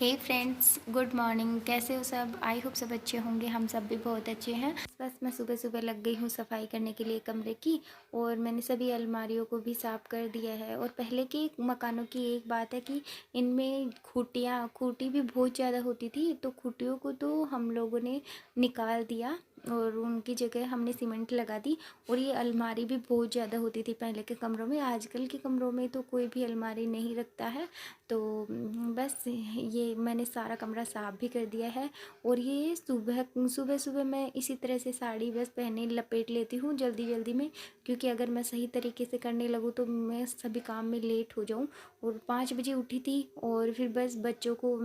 हे friends, good morning. कैसे हो सब? आई होप सब अच्छे होंगे। हम सब भी बहुत अच्छे हैं। बस मैं सुबह सुबह लग गई हूँ सफाई करने के लिए कमरे की। और मैंने सभी अलमारियों को भी साफ़ कर दिया है। और पहले के मकानों की एक बात है कि इनमें खूंटी भी बहुत ज़्यादा होती थी, तो खूंटियों को तो हम लोगों ने निकाल दिया और उनकी जगह हमने सीमेंट लगा दी। और ये अलमारी भी बहुत ज़्यादा होती थी पहले के कमरों में। आजकल के कमरों में तो कोई भी अलमारी नहीं रखता है। तो बस ये मैंने सारा कमरा साफ़ भी कर दिया है। और ये सुबह सुबह सुबह मैं इसी तरह से साड़ी बस पहने लपेट लेती हूँ जल्दी जल्दी में, क्योंकि अगर मैं सही तरीके से करने लगूँ तो मैं सभी काम में लेट हो जाऊँ। और 5 बजे उठी थी और फिर बस बच्चों को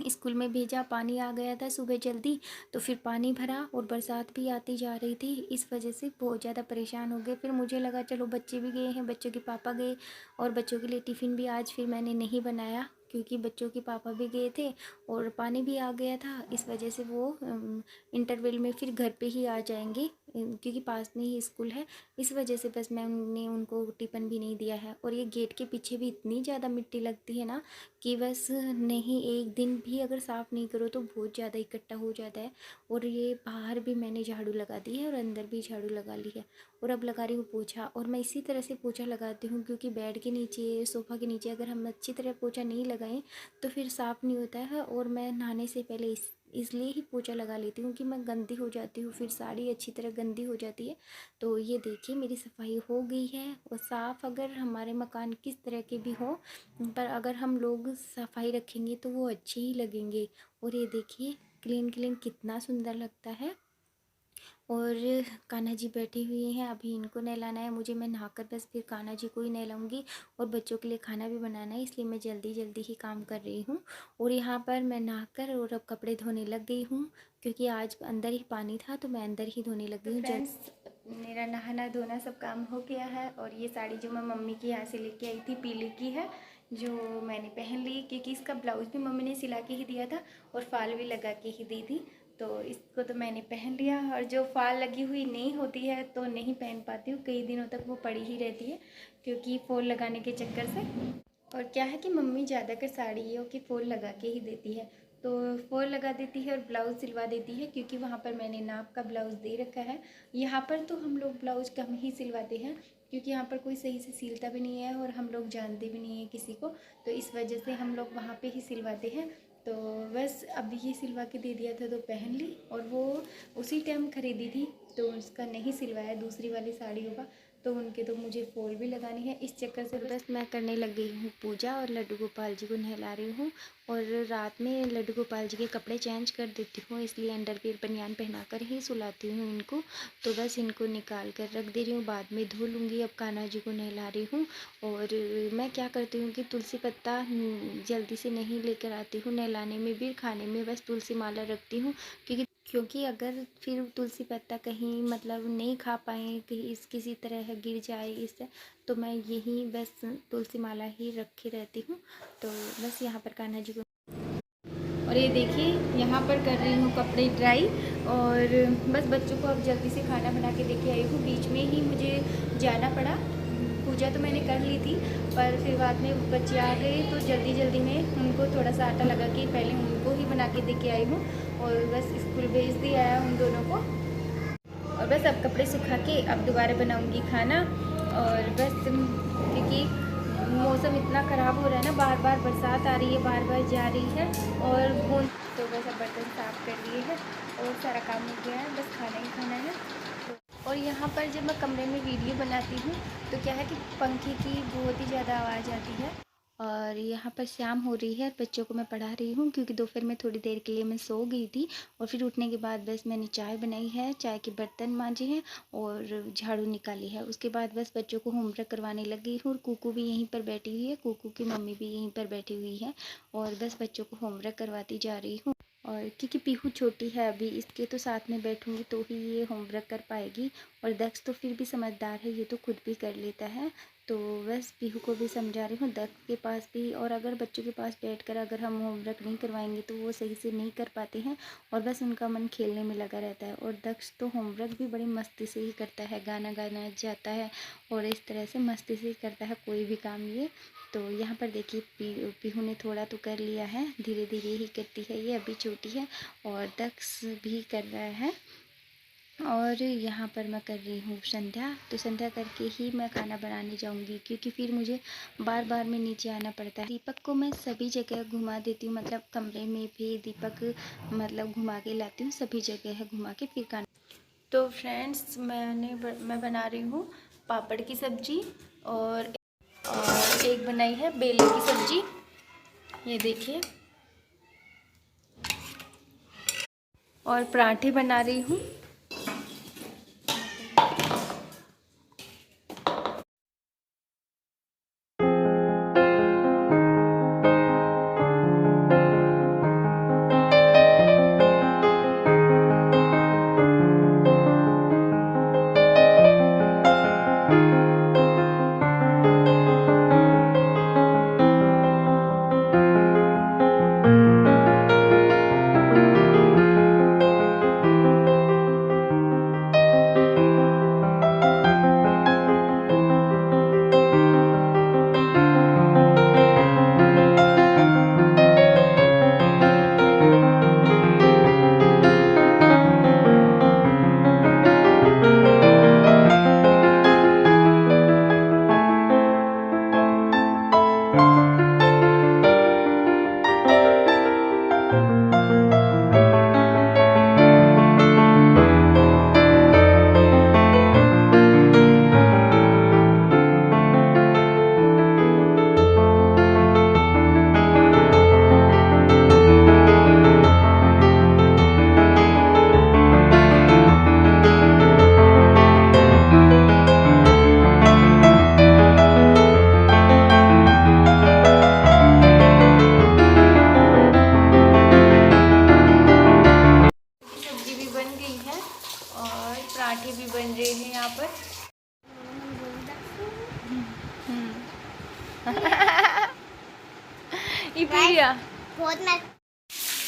स्कूल में भेजा। पानी आ गया था सुबह जल्दी, तो फिर पानी भरा और बरसात भी आती जा रही थी। इस वजह से बहुत ज़्यादा परेशान हो गए। फिर मुझे लगा चलो बच्चे भी गए हैं, बच्चों के पापा गए, और बच्चों के लिए टिफ़िन भी आज फिर मैंने नहीं बनाया क्योंकि बच्चों के पापा भी गए थे और पानी भी आ गया था। इस वजह से वो इंटरवल में फिर घर पे ही आ जाएंगे, क्योंकि पास में ही स्कूल है। इस वजह से बस मैंने उनको टिफ़िन भी नहीं दिया है। और ये गेट के पीछे भी इतनी ज़्यादा मिट्टी लगती है ना कि बस नहीं, एक दिन भी अगर साफ़ नहीं करो तो बहुत ज़्यादा इकट्ठा हो जाता है। और ये बाहर भी मैंने झाड़ू लगा दी है और अंदर भी झाड़ू लगा ली है। और अब लगा रही हूँ पोछा। और मैं इसी तरह से पोछा लगाती हूँ क्योंकि बेड के नीचे, सोफ़ा के नीचे अगर हम अच्छी तरह पोछा नहीं लगाएं तो फिर साफ़ नहीं होता है। और मैं नहाने से पहले इसलिए ही पोछा लगा लेती हूँ कि मैं गंदी हो जाती हूँ, फिर साड़ी अच्छी तरह गंदी हो जाती है। तो ये देखिए मेरी सफाई हो गई है। और साफ़ अगर हमारे मकान किस तरह के भी हो, पर अगर हम लोग सफाई रखेंगे तो वो अच्छे ही लगेंगे। और ये देखिए क्लीन क्लीन कितना सुंदर लगता है। और कान्हा जी बैठे हुए हैं, अभी इनको नहलाना है मुझे। मैं नहाकर बस फिर कान्हा जी को ही नहलाऊंगी। और बच्चों के लिए खाना भी बनाना है, इसलिए मैं जल्दी जल्दी ही काम कर रही हूँ। और यहाँ पर मैं नहाकर और अब कपड़े धोने लग गई हूँ, क्योंकि आज अंदर ही पानी था तो मैं अंदर ही धोने लग गई हूँ। फ्रेंड्स, मेरा नहाना धोना सब काम हो गया है। और ये साड़ी जो मैं मम्मी की यहाँ से लेके आई थी, पीले की है, जो मैंने पहन ली क्योंकि इसका ब्लाउज़ भी मम्मी ने सिला के ही दिया था और फाल भी लगा के ही दी थी। तो इसको तो मैंने पहन लिया। और जो फाल लगी हुई नहीं होती है तो नहीं पहन पाती हूँ, कई दिनों तक वो पड़ी ही रहती है क्योंकि फॉल लगाने के चक्कर से। और क्या है कि मम्मी ज़्यादातर साड़ियों की फॉल लगा के ही देती है, तो फॉल लगा देती है और ब्लाउज़ सिलवा देती है, क्योंकि वहाँ पर मैंने नाप का ब्लाउज़ दे रखा है। यहाँ पर तो हम लोग ब्लाउज़ कम ही सिलवाते हैं क्योंकि यहाँ पर कोई सही से सिलता भी नहीं है और हम लोग जानते भी नहीं है किसी को, तो इस वजह से हम लोग वहाँ पे ही सिलवाते हैं। तो बस अभी ये सिलवा के दे दिया था तो पहन ली। और वो उसी टाइम ख़रीदी थी तो उसका नहीं सिलवाया दूसरी वाली साड़ियों का, तो उनके तो मुझे फॉल भी लगानी है। इस चक्कर से बस मैं करने लग गई हूँ पूजा और लड्डू गोपाल जी को नहला रही हूँ। और रात में लड्डू गोपाल जी के कपड़े चेंज कर देती हूँ, इसलिए अंडरवियर बनियान पहना कर ही सुलाती हूँ इनको। तो बस इनको निकाल कर रख दे रही हूँ, बाद में धो लूँगी। अब कान्हा जी को नहला रही हूँ। और मैं क्या करती हूँ कि तुलसी पत्ता जल्दी से नहीं लेकर आती हूँ, नहलाने में भी खाने में बस तुलसी माला रखती हूँ, क्योंकि अगर फिर तुलसी पत्ता कहीं मतलब नहीं खा पाएँ, कहीं इस किसी तरह गिर जाए इससे, तो मैं यही बस तुलसी माला ही रखे रहती हूँ। तो बस यहाँ पर कान्हा जी को, और ये देखिए यहाँ पर कर रही हूँ कपड़े ड्राई। और बस बच्चों को अब जल्दी से खाना बना के देके आई हूँ। बीच में ही मुझे जाना पड़ा, पूजा तो मैंने कर ली थी पर फिर बाद में बच्चे आ गए तो जल्दी जल्दी में उनको थोड़ा सा आटा लगा के पहले उनको ही बना के देके आई हूँ। और बस स्कूल भेज दिया है उन दोनों को। और बस अब कपड़े सुखा के अब दोबारा बनाऊंगी खाना। और बस क्योंकि मौसम इतना ख़राब हो रहा है ना, बार बार बरसात आ रही है, बार बार जा रही है और बूंद। तो बस अब बर्तन साफ़ कर लिए हैं और सारा काम हो गया है, बस खाना ही खाना है। और यहाँ पर जब मैं कमरे में वीडियो बनाती हूँ तो क्या है कि पंखे की बहुत ही ज़्यादा आवाज़ आती है। और यहाँ पर शाम हो रही है, बच्चों को मैं पढ़ा रही हूँ क्योंकि दोपहर में थोड़ी देर के लिए मैं सो गई थी। और फिर उठने के बाद बस मैंने चाय बनाई है, चाय के बर्तन मांजे हैं और झाड़ू निकाली है। उसके बाद बस बच्चों को होमवर्क करवाने लगी हूँ। और कूकू भी यहीं पर बैठी हुई है, कूकू की मम्मी भी यहीं पर बैठी हुई है और बस बच्चों को होमवर्क करवाती जा रही हूँ। और क्योंकि पीहू छोटी है अभी, इसके तो साथ में बैठूंगी तो ही ये होमवर्क कर पाएगी। और दक्ष तो फिर भी समझदार है, ये तो खुद भी कर लेता है। तो बस पीहू को भी समझा रही हूँ, दक्ष के पास भी। और अगर बच्चों के पास बैठकर अगर हम होमवर्क नहीं करवाएंगे तो वो सही से नहीं कर पाते हैं और बस उनका मन खेलने में लगा रहता है। और दक्ष तो होमवर्क भी बड़ी मस्ती से ही करता है, गाना गाना जाता है और इस तरह से मस्ती से ही करता है कोई भी काम ये। तो यहाँ पर देखिए पीहू ने थोड़ा तो कर लिया है, धीरे धीरे ही करती है ये, अभी छोटी है। और दक्ष भी कर रहा है। और यहाँ पर मैं कर रही हूँ संध्या। तो संध्या करके ही मैं खाना बनाने जाऊँगी, क्योंकि फिर मुझे बार बार में नीचे आना पड़ता है। दीपक को मैं सभी जगह घुमा देती हूँ, मतलब कमरे में भी दीपक मतलब घुमा के लाती हूँ, सभी जगह है घुमा के फिर खाना। तो फ्रेंड्स मैं बना रही हूँ पापड़ की सब्जी और एक बनाई है बेलन की सब्जी, ये देखिए। और पराठे बना रही हूँ। पराठे भी बन रहे हैं यहाँ पर।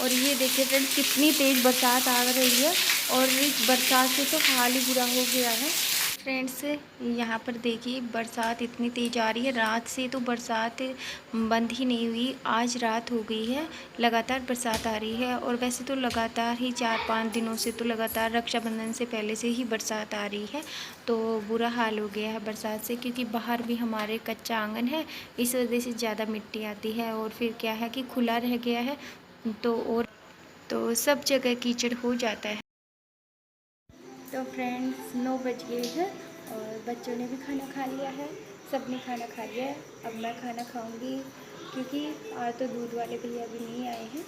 और ये देखिए फ्रेंड्स कितनी तेज़ बरसात आ रही है, और इस बरसात से तो हाल ही बुरा हो गया है। फ्रेंड्स यहाँ पर देखिए बरसात इतनी तेज़ आ रही है, रात से तो बरसात बंद ही नहीं हुई, आज रात हो गई है, लगातार बरसात आ रही है। और वैसे तो लगातार ही 4-5 दिनों से तो लगातार रक्षाबंधन से पहले से ही बरसात आ रही है। तो बुरा हाल हो गया है बरसात से, क्योंकि बाहर भी हमारे कच्चा आंगन है, इस वजह से ज़्यादा मिट्टी आती है। और फिर क्या है कि खुला रह गया है तो सब जगह कीचड़ हो जाता है। तो फ्रेंड्स 9 बज गए हैं और बच्चों ने भी खाना खा लिया है, सब ने खाना खा लिया है। अब मैं खाना खाऊंगी, क्योंकि आज तो दूध वाले भैया भी नहीं आए हैं।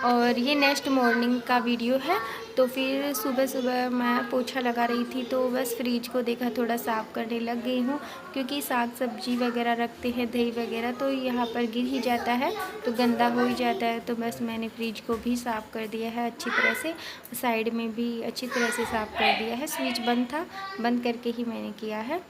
और ये नेक्स्ट मॉर्निंग का वीडियो है। तो फिर सुबह सुबह मैं पोछा लगा रही थी, तो बस फ्रिज को देखा, थोड़ा साफ़ करने लग गई हूँ, क्योंकि साग सब्जी वगैरह रखते हैं, दही वगैरह, तो यहाँ पर गिर ही जाता है, तो गंदा हो ही जाता है। तो बस मैंने फ्रिज को भी साफ़ कर दिया है अच्छी तरह से, साइड में भी अच्छी तरह से साफ़ कर दिया है। स्विच बंद था, बंद करके ही मैंने किया है।